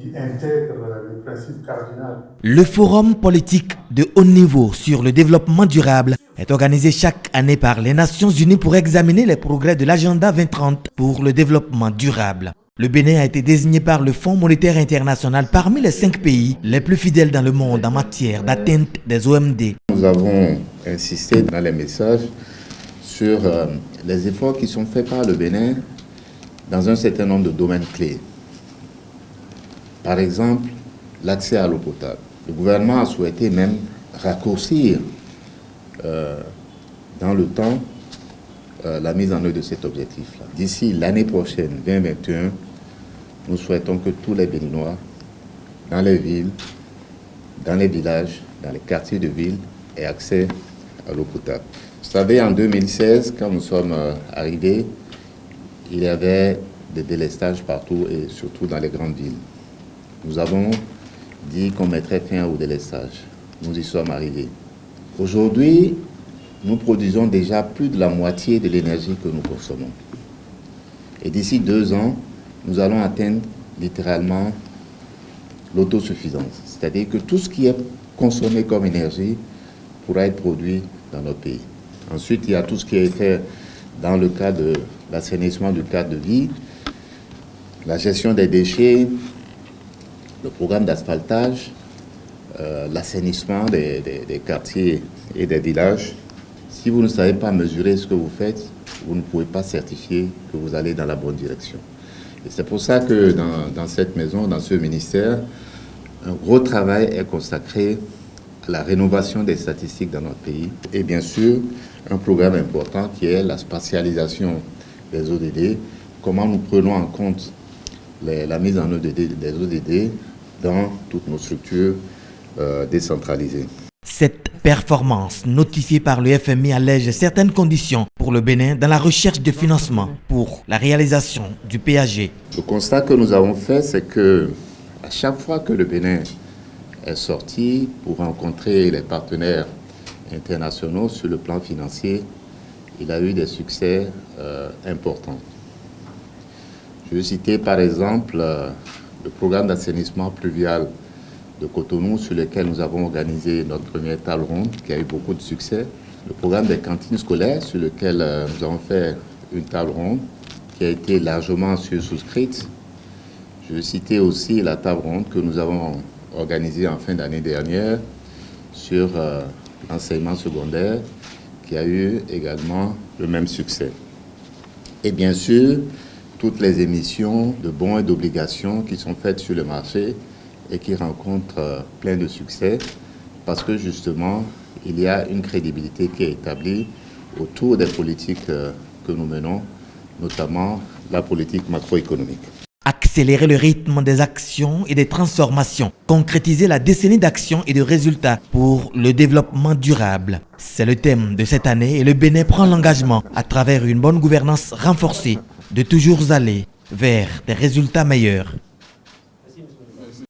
qui intègre les principes cardinaux. Le forum politique de haut niveau sur le développement durable est organisé chaque année par les Nations Unies pour examiner les progrès de l'agenda 2030 pour le développement durable. Le Bénin a été désigné par le Fonds monétaire international parmi les 5 pays les plus fidèles dans le monde en matière d'atteinte des OMD. Nous avons insisté dans les messages sur les efforts qui sont faits par le Bénin dans un certain nombre de domaines clés. Par exemple, l'accès à l'eau potable. Le gouvernement a souhaité même raccourcir dans le temps la mise en œuvre de cet objectif-là. D'ici l'année prochaine, 2021, nous souhaitons que tous les Béninois, dans les villes, dans les villages, dans les quartiers de ville, aient accès à l'eau potable. Vous savez, en 2016, quand nous sommes arrivés, il y avait des délestages partout et surtout dans les grandes villes. Nous avons dit qu'on mettrait fin au délestage. Nous y sommes arrivés. Aujourd'hui, nous produisons déjà plus de la moitié de l'énergie que nous consommons. Et d'ici 2 ans, nous allons atteindre littéralement l'autosuffisance. C'est-à-dire que tout ce qui est consommé comme énergie pourra être produit dans notre pays. Ensuite, il y a tout ce qui est fait dans le cadre de l'assainissement du cadre de vie, la gestion des déchets, le programme d'asphaltage, l'assainissement des quartiers et des villages. Si vous ne savez pas mesurer ce que vous faites, vous ne pouvez pas certifier que vous allez dans la bonne direction. Et c'est pour ça que dans cette maison, dans ce ministère, un gros travail est consacré à la rénovation des statistiques dans notre pays. Et bien sûr, un programme important qui est la spatialisation des ODD, comment nous prenons en compte la mise en œuvre des ODD dans toutes nos structures décentralisées. Cette performance notifiée par le FMI allège certaines conditions pour le Bénin dans la recherche de financement pour la réalisation du PAG. Le constat que nous avons fait, c'est que à chaque fois que le Bénin est sorti pour rencontrer les partenaires internationaux sur le plan financier, il a eu des succès importants. Je vais citer par exemple le programme d'assainissement pluvial de Cotonou, sur lequel nous avons organisé notre première table ronde, qui a eu beaucoup de succès. Le programme des cantines scolaires, sur lequel nous avons fait une table ronde, qui a été largement souscrite. Je vais citer aussi la table ronde que nous avons organisée en fin d'année dernière sur l'enseignement secondaire, qui a eu également le même succès. Et bien sûr, toutes les émissions de bons et d'obligations qui sont faites sur le marché et qui rencontrent plein de succès parce que justement, il y a une crédibilité qui est établie autour des politiques que nous menons, notamment la politique macroéconomique. Accélérer le rythme des actions et des transformations, concrétiser la décennie d'actions et de résultats pour le développement durable. C'est le thème de cette année et le Bénin prend l'engagement, à travers une bonne gouvernance renforcée, de toujours aller vers des résultats meilleurs.